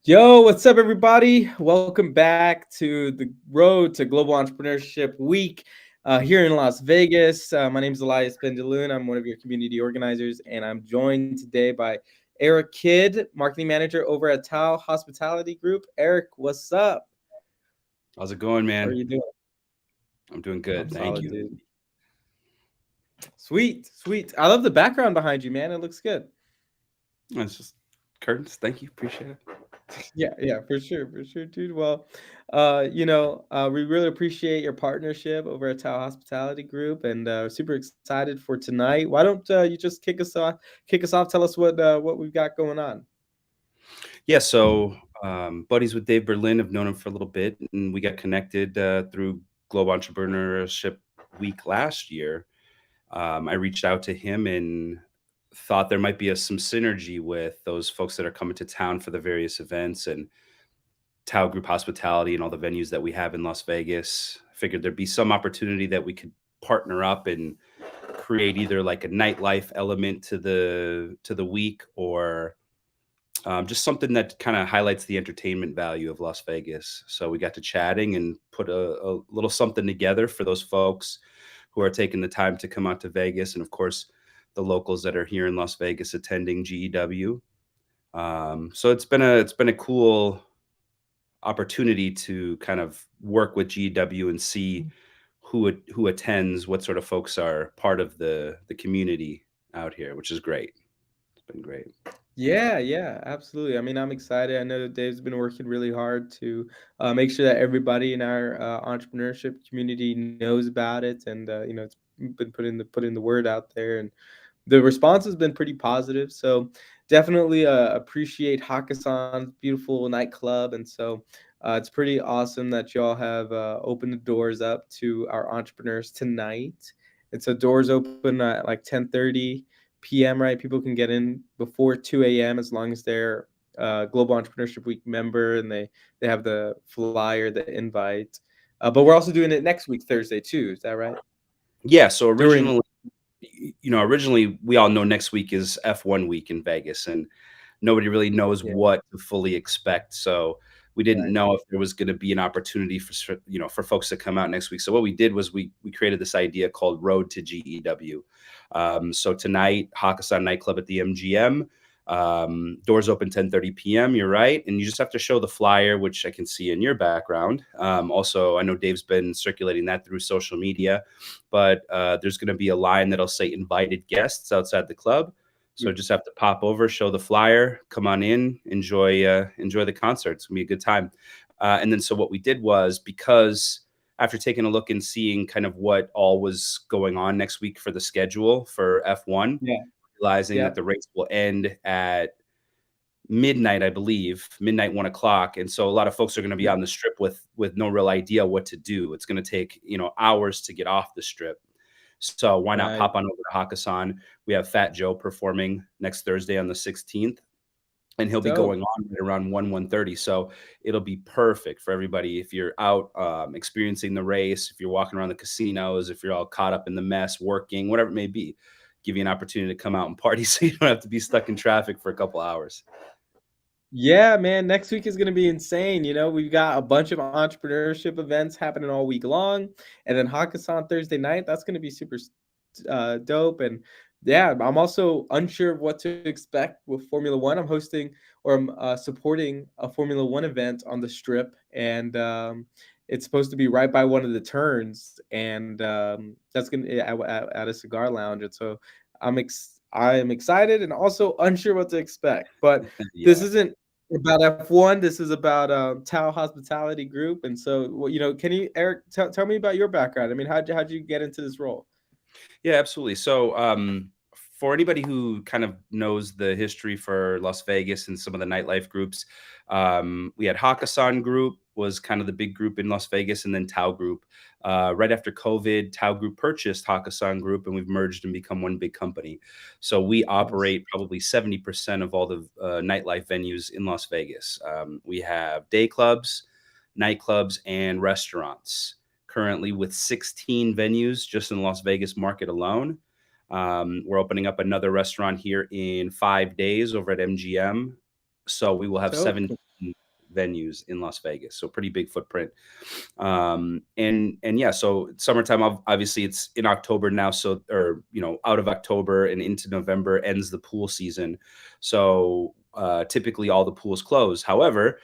Yo, what's up, everybody? Welcome back to the road to Global Entrepreneurship Week here in Las Vegas. My name is Elias Bendaloon. I'm one of your community organizers, and I'm joined today by Eric Kidd, marketing manager over at Tao Hospitality Group. Eric, what's up? How's it going, How are man? you doing? I'm doing I'm good. Thank solid, you. dude. Sweet, sweet. I love the background behind you, man. It looks good. It's just curtains. Thank you. Appreciate it. Yeah, for sure, dude. Well, we really appreciate your partnership over at Tao Hospitality Group, and super excited for tonight. Why don't you just kick us off? Kick us off. Tell us what we've got going on. Yeah, so buddies with Dave Berlin, have known him for a little bit, and we got connected through Global Entrepreneurship Week last year. I reached out to him and thought there might be some synergy with those folks that are coming to town for the various events and Tao Group Hospitality and all the venues that we have in Las Vegas. Figured there'd be some opportunity that we could partner up and create either like a nightlife element to the week or just something that kind of highlights the entertainment value of Las Vegas. So we got to chatting and put a little something together for those folks who are taking the time to come out to Vegas, and of course the locals that are here in Las Vegas attending GEW. So it's been a cool opportunity to kind of work with GEW and see who attends, what sort of folks are part of the community out here, which is great. It's been great. Yeah, absolutely. I mean, I'm excited. I know that Dave's been working really hard to make sure that everybody in our entrepreneurship community knows about it, and it's been putting the word out there, and the response has been pretty positive. So definitely appreciate Hakkasan's beautiful nightclub, and so it's pretty awesome that y'all have opened the doors up to our entrepreneurs tonight. And so doors open at like 10:30 p.m. Right? People can get in before 2 a.m. as long as they're Global Entrepreneurship Week member and they have the flyer, the invite. But we're also doing it next week, Thursday too. Is that right? Yeah. So During originally we all know next week is F1 week in Vegas, and nobody really knows yeah, what to fully expect. So we didn't right. know if there was going to be an opportunity for for folks to come out next week. So what we did was we created this idea called Road to GEW. So tonight, Hakkasan nightclub at the MGM. Doors open 10:30 p.m. You're right, and you just have to show the flyer, which I can see in your background. Also, I know Dave's been circulating that through social media, but there's going to be a line that'll say "invited guests" outside the club. So just have to pop over, show the flyer, come on in, enjoy the concert. It's gonna be a good time. And then so what we did was, because after taking a look and seeing kind of what all was going on next week for the schedule for F1, Yeah. realizing that Yep. the race will end at midnight, I believe, midnight, 1 o'clock. And so a lot of folks are going to be Yep. on the strip with no real idea what to do. It's going to take, hours to get off the strip. So why not Right. pop on over to Hakkasan? We have Fat Joe performing next Thursday on the 16th, and he'll be Dope. going on right around 1:30. So it'll be perfect for everybody if you're out experiencing the race, if you're walking around the casinos, if you're all caught up in the mess, working, whatever it may be. Give you an opportunity to come out and party so you don't have to be stuck in traffic for a couple hours. Yeah, man. Next week is going to be insane. We've got a bunch of entrepreneurship events happening all week long. And then Hakkasan Thursday night. That's going to be super dope. And yeah, I'm also unsure of what to expect with Formula One. I'm hosting or I'm supporting a Formula One event on the strip. And it's supposed to be right by one of the turns. And that's going to be at a cigar lounge. And so I am excited and also unsure what to expect. But this Yeah. isn't about F1. This is about Tao Hospitality Group. And so, can you, Eric, tell me about your background? I mean, how'd you get into this role? Yeah, absolutely. So, for anybody who kind of knows the history for Las Vegas and some of the nightlife groups, we had Hakkasan Group was kind of the big group in Las Vegas, and then Tao Group. Right after COVID, Tao Group purchased Hakkasan Group, and we've merged and become one big company. So we Nice. operate probably 70% of all the nightlife venues in Las Vegas. We have day clubs, nightclubs, and restaurants currently with 16 venues just in the Las Vegas market alone. We're opening up another restaurant here in 5 days over at MGM. So we will have Dope. 17 venues in Las Vegas, so pretty big footprint. And yeah, so summertime, obviously it's in October now, so or out of October and into November ends the pool season. So typically all the pools close. However,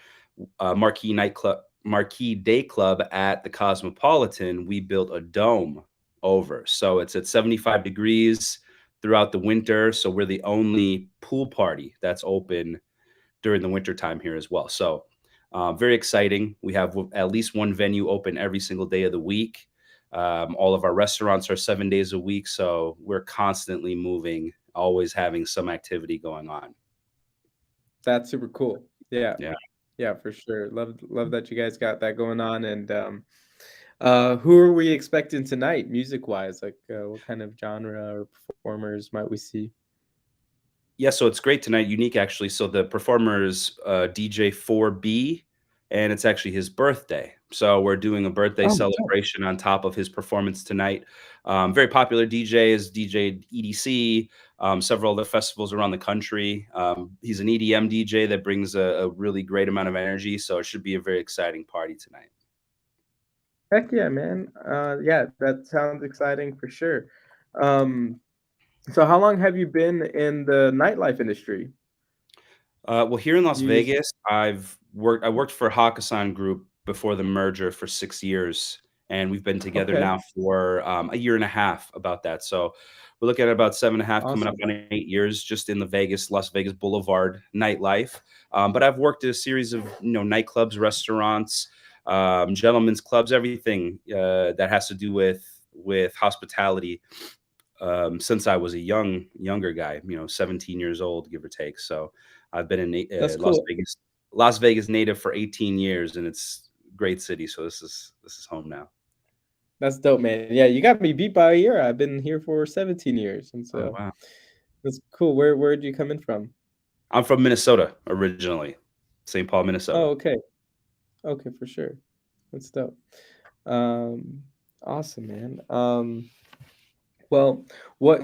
Marquee Day Club at the Cosmopolitan, we built a dome over. So it's at 75 degrees throughout the winter. So we're the only pool party that's open during the winter time here as well. So very exciting. We have at least one venue open every single day of the week. All of our restaurants are 7 days a week. So we're constantly moving, always having some activity going on. That's super cool. Yeah. Yeah. Yeah, for sure. Love that you guys got that going on, and, who are we expecting tonight music-wise? Like, what kind of genre or performers might we see? Yeah, so it's great tonight, unique actually. So the performer is DJ 4B, and it's actually his birthday. So we're doing a birthday Oh, dope. celebration on top of his performance tonight. Very popular DJ, is DJ EDC, several other festivals around the country. He's an EDM DJ that brings a really great amount of energy. So it should be a very exciting party tonight. Heck yeah, man. Yeah, that sounds exciting for sure. Um, so how long have you been in the nightlife industry? Well, here in Las You s Vegas, I worked for Hakkasan Group before the merger for 6 years, and we've been together Okay, now for, a year and a half about that. So we're looking at about 7 and a half, coming up awesome. on 8 years just in the Las Vegas Boulevard nightlife. But I've worked at a series of, nightclubs, restaurants, gentlemen's clubs, everything, that has to do with hospitality, since I was a younger guy, 17 years old, give or take. So I've been in That's Las cool. Vegas, Las Vegas native for 18 years, and it's a great city. So this is home now. That's dope, man. Yeah, you got me beat by a year. I've been here for 17 years, and Oh so wow, that's cool. Where'd you come in from? I'm from Minnesota originally, St. Paul, Minnesota. Oh, okay. Okay, for sure. That's dope. Um, awesome, man. Well, one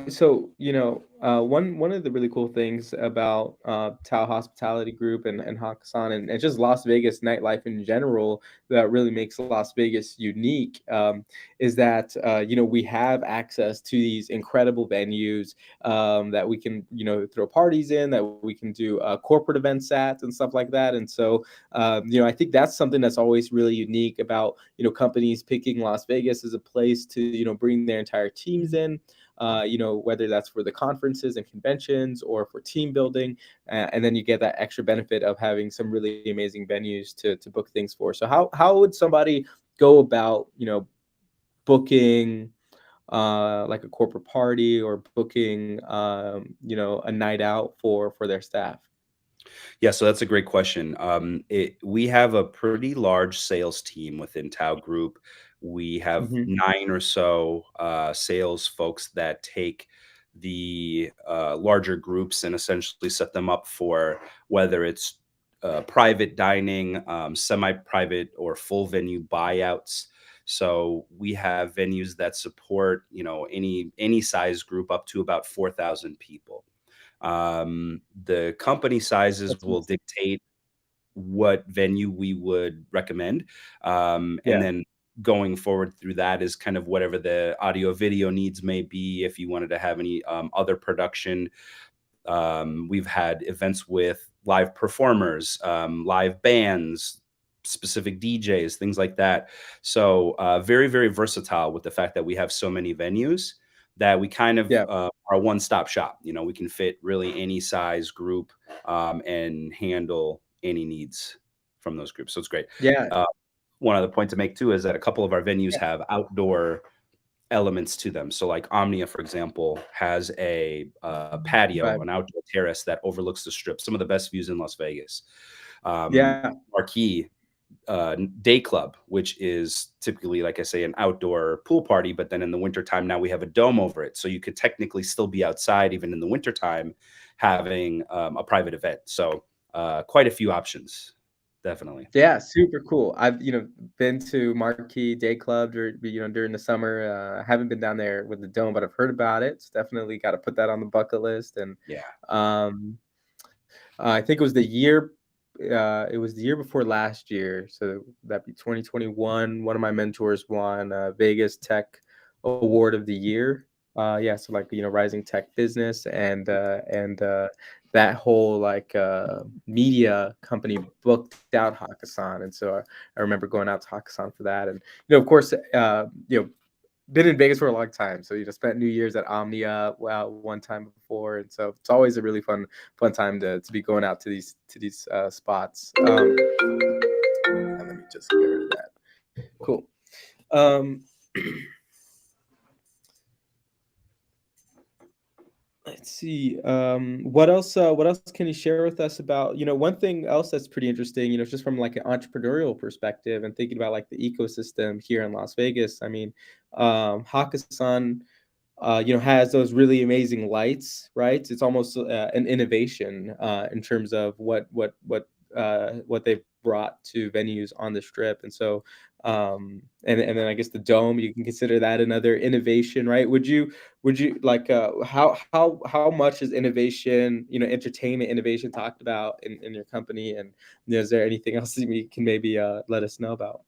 of the really cool things about Tao Hospitality Group and Hakkasan and just Las Vegas nightlife in general that really makes Las Vegas unique is that we have access to these incredible venues that we can throw parties in, that we can do corporate events at, and stuff like that. And so I think that's something that's always really unique about companies picking Las Vegas as a place to bring their entire teams in, whether that's for the conferences and conventions or for team building. And then you get that extra benefit of having some really amazing venues to book things for. So how would somebody go about, booking like a corporate party or booking, a night out for their staff? Yeah, so that's a great question. We have a pretty large sales team within Tao Group. We have Hmm. 9 or so sales folks that take the larger groups and essentially set them up for whether it's private dining, semi-private, or full venue buyouts. So we have venues that support any size group up to about 4,000 people. The company sizes That's will awesome. dictate what venue we would recommend. And Yeah. then going forward through that is kind of whatever the audio video needs may be. If you wanted to have any other production, we've had events with live performers, live bands, specific DJs, things like that. So very, very versatile with the fact that we have so many venues that we kind of Yeah. are a one-stop shop. We can fit really any size group and handle any needs from those groups. So it's great. Yeah. Uh, One other point to make too is that a couple of our venues Yeah. have outdoor elements to them. So, like Omnia, for example, has a patio, Vibe. an outdoor terrace that overlooks the strip. Some of the best views in Las Vegas. Yeah. Marquee Day Club, which is typically, like I say, an outdoor pool party, but then in the wintertime, now we have a dome over it. So you could technically still be outside, even in the wintertime, having a private event. So quite a few options, definitely. Yeah, super cool. I've, been to Marquee Day Club during the summer. Haven't been down there with the dome, but I've heard about it. It's definitely got to put that on the bucket list. And Yeah. um, I think it was the year it was the year before last year, so that'd be 2021. One of my mentors won Vegas Tech Award of the Year. Yeah, so like rising tech business and that whole media company booked out Hakkasan, and so I remember going out to Hakkasan for that, and of course, been in Vegas for a long time, so spent New Year's at Omnia one time before, and so it's always a really fun time to be going out to these spots. And let me just get rid of that. Cool. Um, let's see. What else can you share with us about? One thing else that's pretty interesting. Just from like an entrepreneurial perspective and thinking about like the ecosystem here in Las Vegas. I mean, Hakkasan has those really amazing lights, right? It's almost an innovation in terms of what they've brought to venues on the strip, and so and then I guess the dome, you can consider that another innovation, right? Would you like how much is innovation, entertainment innovation talked about in your company, and is there anything else that you can maybe let us know about?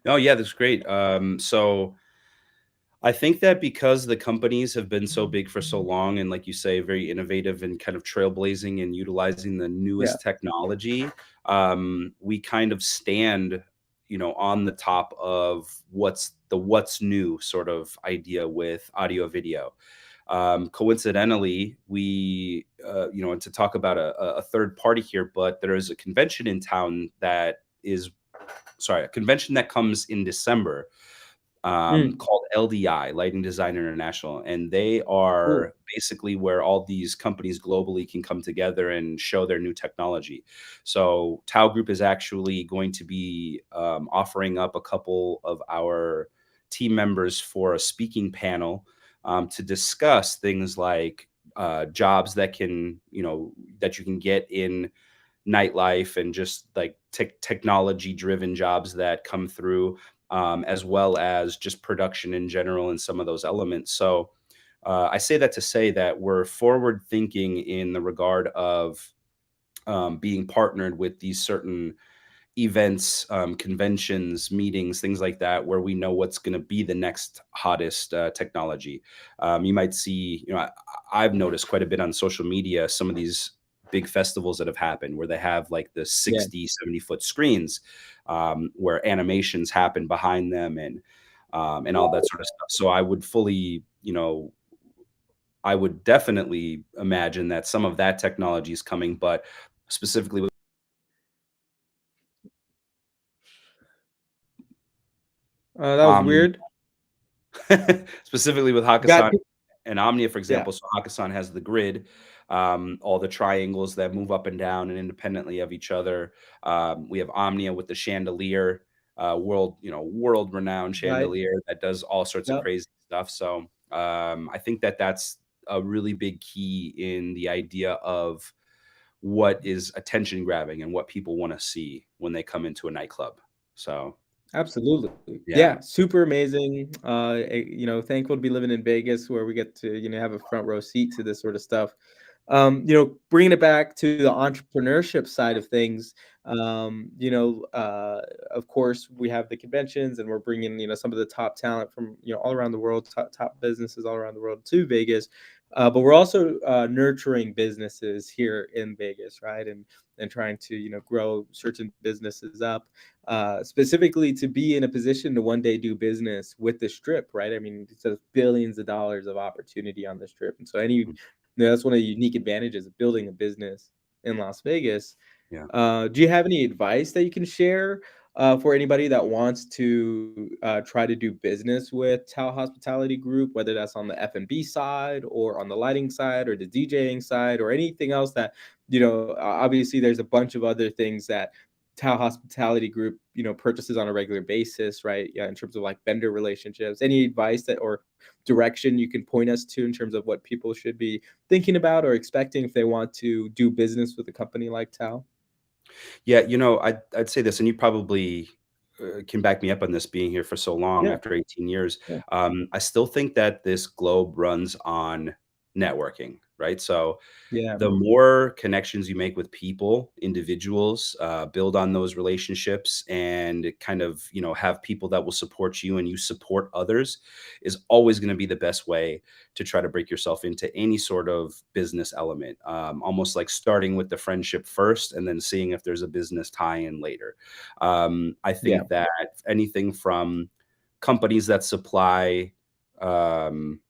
Oh, yeah, that's great. So I think that because the companies have been so big for so long and, like you say, very innovative and kind of trailblazing and utilizing the Yeah. newest technology, we kind of stand, on the top of what's new sort of idea with audio video. Coincidentally, and to talk about a third party here, but there is a convention in town that is, sorry, a convention that comes in December, Mm, called LDI, Lighting Design International, and they cool. are basically where all these companies globally can come together and show their new technology. So Tao Group is actually going to be offering up a couple of our team members for a speaking panel to discuss things like jobs that you can get in nightlife and just like technology driven jobs that come through, as well as just production in general and some of those elements. So I say that to say that we're forward thinking in the regard of being partnered with these certain events, conventions, meetings, things like that, where we know what's going to be the next hottest technology. You might see, I've noticed quite a bit on social media, some of these big festivals that have happened where they have like the Yeah. 60, 70-foot screens, where animations happen behind them and all that sort of stuff. So I would definitely imagine that some of that technology is coming, but specifically with That was Omni. weird. Specifically with Got Hakkasan and Omnia, for Yeah. example. So Hakkasan has the grid, all the triangles that move up and down and independently of each other. We have Omnia with the chandelier, world renowned Right. chandelier that does all sorts of Yep. crazy stuff. So I think that that's a really big key in the idea of what is attention grabbing and what people want to see when they come into a nightclub. So Absolutely. yeah, Yeah, super amazing. Thankful to be living in Vegas where we get to, have a front row seat to this sort of stuff. Bringing it back to the entrepreneurship side of things, of course, we have the conventions and we're bringing, some of the top talent from, all around the world, top businesses all around the world to Vegas. But we're also nurturing businesses here in Vegas, right? And trying to, grow certain businesses up specifically to be in a position to one day do business with the strip, right? I mean, it's a billions of dollars of opportunity on the strip, and so that's one of the unique advantages of building a business in Las Vegas. yeah. Do you have any advice that you can share for anybody that wants to try to do business with Tao Hospitality Group, whether that's on the F&B side or on the lighting side or the DJing side or anything else that, obviously there's a bunch of other things that Tao Hospitality Group, purchases on a regular basis, right? Yeah, in terms of like vendor relationships. Any advice that or direction you can point us to in terms of what people should be thinking about or expecting if they want to do business with a company like Tao? Yeah, I'd say this, and you probably can back me up on this being here for so long Yeah, after 18 years. yeah. I still think that this globe runs on networking, right? So Yeah. the more connections you make with people, individuals, build on those relationships and kind of, have people that will support you and you support others is always going to be the best way to try to break yourself into any sort of business element. Almost like starting with the friendship first and then seeing if there's a business tie in later. I Yeah. think that anything from companies that supply, um,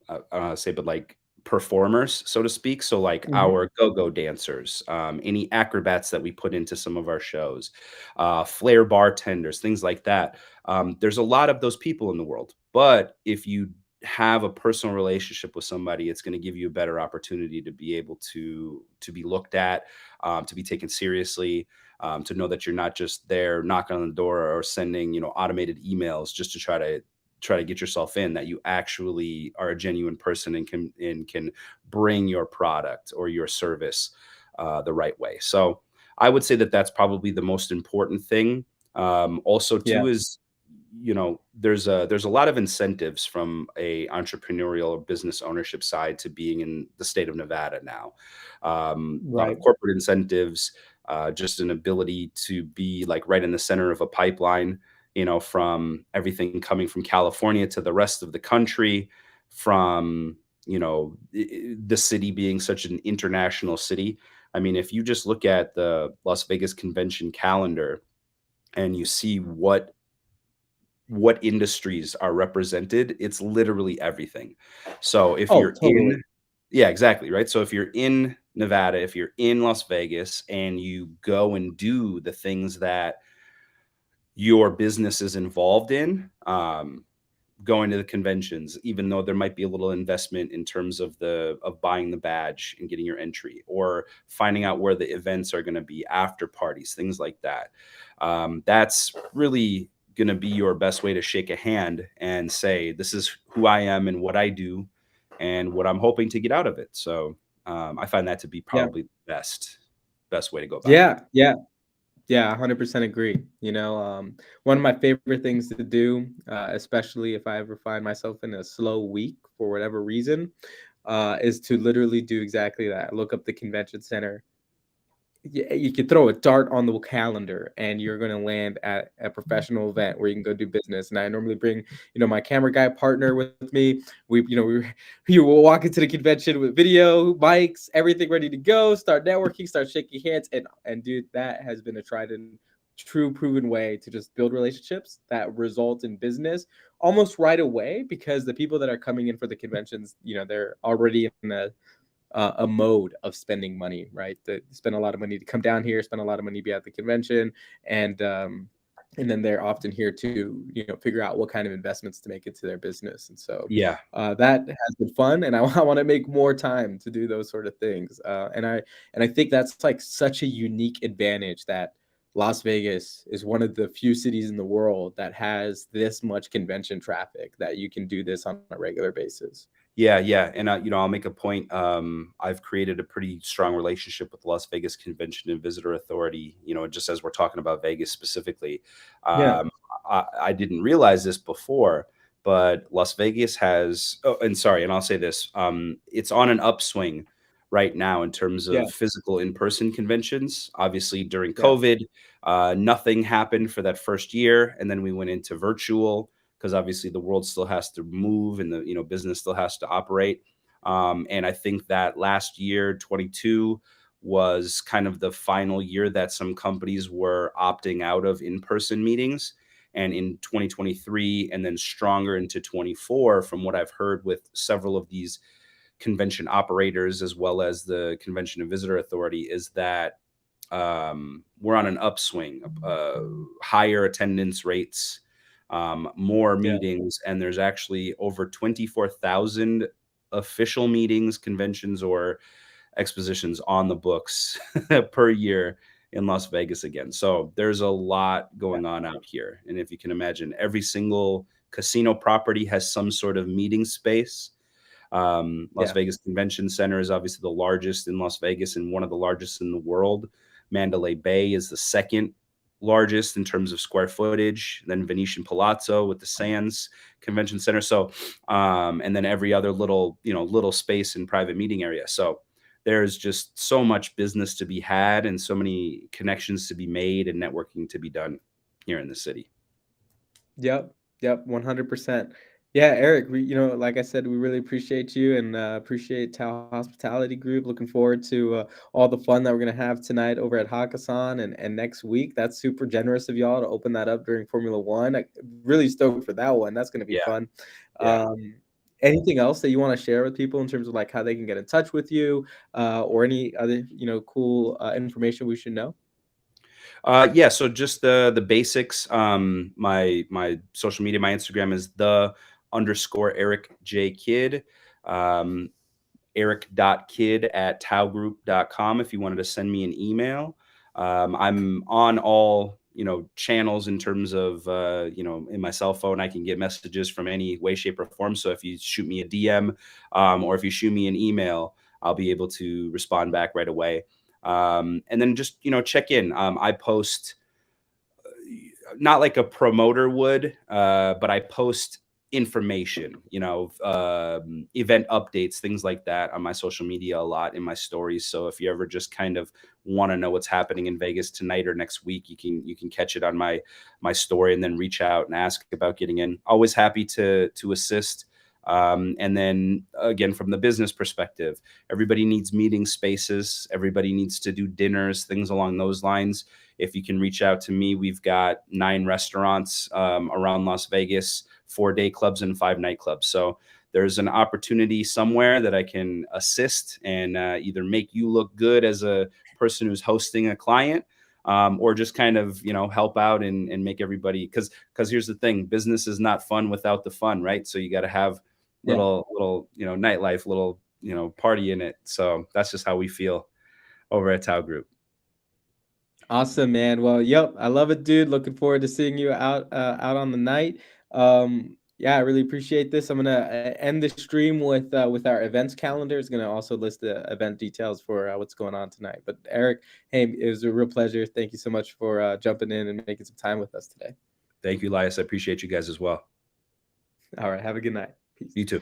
I don't know how to say, but like performers, so to speak. So like Mhm. our go-go dancers, any acrobats that we put into some of our shows, flair bartenders, things like that. There's a lot of those people in the world, but if you have a personal relationship with somebody, it's going to give you a better opportunity to be able to be looked at, to be taken seriously, to know that you're not just there knocking on the door or sending automated emails just to try to get yourself in, that you actually are a genuine person and can bring your product or your service the right way. So I would say that that's probably the most important thing. Also Yeah. too is, there's a lot of incentives from a entrepreneurial or business ownership side to being in the state of Nevada now. A lot of Right. corporate incentives, just an ability to be like right in the center of a pipeline, from everything coming from California to the rest of the country, from, the city being such an international city. I mean, if you just look at the Las Vegas convention calendar and you see what industries are represented, it's literally everything. So if Oh, you're totally. in Yeah, exactly, right? So if you're in Nevada, if you're in Las Vegas and you go and do the things that your business is involved in, going to the conventions, even though there might be a little investment in terms of buying the badge and getting your entry, or finding out where the events are going to be, after parties, things like that. That's really going to be your best way to shake a hand and say, this is who I am and what I do and what I'm hoping to get out of it. So I find that to be Yeah. probably the best way to go about it. Yeah. Yeah. Yeah, 100% agree. One of my favorite things to do, especially if I ever find myself in a slow week for whatever reason, is to literally do exactly that. Look up the convention center. Yeah, you could throw a dart on the calendar and you're gonna land at a professional event where you can go do business. And I normally bring, my camera guy partner with me. We will walk into the convention with video, mics, everything ready to go, start networking, start shaking hands. And dude, that has been a tried and true proven way to just build relationships that result in business almost right away because the people that are coming in for the conventions, they're already in a mode of spending money, right? They spend a lot of money to come down here, spend a lot of money to be at the convention, and and then they're often here to figure out what kind of investments to make into their business. And so Yeah. that has been fun, and I want to make more time to do those sort of things. And I think that's like such a unique advantage that Las Vegas is one of the few cities in the world that has this much convention traffic that you can do this on a regular basis. Yeah, yeah, and, I'll make a point, I've created a pretty strong relationship with the Las Vegas Convention and Visitor Authority, just as we're talking about Vegas specifically. Yeah, I didn't realize this before, but Las Vegas has and sorry, and I'll say this, it's on an upswing right now in terms yeah, of physical in-person conventions. Obviously, during yeah, COVID, nothing happened for that first year, and then we went into virtual, because obviously the world still has to move and the business still has to operate. And I think that last year, 22, was kind of the final year that some companies were opting out of in-person meetings. And in 2023, and then stronger into 24, from what I've heard with several of these convention operators as well as the Convention and Visitor Authority, is that we're on an upswing, higher attendance rates, more yeah. meetings, and there's actually over 24,000 official meetings, conventions, or expositions on the books per year in Las Vegas again. So there's a lot going on out here. And if you can imagine, every single casino property has some sort of meeting space. Las Yeah, Vegas Convention Center is obviously the largest in Las Vegas and one of the largest in the world. Mandalay Bay is the second. largest in terms of square footage, then Venetian Palazzo with the Sands Convention Center. So, and then every other little, little space and private meeting area. So there's just so much business to be had and so many connections to be made and networking to be done here in the city. Yep, yep, 100%. Yeah, Eric, like I said, we really appreciate you and appreciate Tao Hospitality Group. Looking forward to all the fun that we're gonna have tonight over at Hakkasan and next week. That's super generous of y'all to open that up during Formula One. I really stoked for that one. That's gonna be Yeah. fun. Yeah. Um, Anything else that you want to share with people in terms of like how they can get in touch with you, or any other cool information we should know? Yeah, so just the basics. My social media, my Instagram is the underscore Eric J Kidd. Um, eric.kidd@taugroup.com if you wanted to send me an email. I'm on all, channels in terms of, in my cell phone, I can get messages from any way, shape, or form. So if you shoot me a DM, or if you shoot me an email, I'll be able to respond back right away. And then just, check in. I post not like a promoter would, but I post information, event updates, things like that on my social media a lot in my stories. So if you ever just kind of want to know what's happening in Vegas tonight or next week, you can catch it on my story and then reach out and ask about getting in. Always happy to assist. And then again, from the business perspective, everybody needs meeting spaces. Everybody needs to do dinners, things along those lines. If you can reach out to me, we've got 9 restaurants around Las Vegas, 4 day clubs and 5 nightclubs. So there's an opportunity somewhere that I can assist and either make you look good as a person who's hosting a client, or just kind of, help out and make everybody, because here's the thing, business is not fun without the fun, right? So you got to have Yeah. little, nightlife, little, party in it. So that's just how we feel over at Tao Group. Awesome, man. Well, yep, I love it, dude. Looking forward to seeing you out on the night. Yeah, I really appreciate this. I'm gonna end the stream with our events calendar. It's gonna also list the event details for what's going on tonight. But Eric, hey, it was a real pleasure. Thank you so much for jumping in and making some time with us today. Thank you, Elias. I appreciate you guys as well. All right, have a good night. Peace. You too.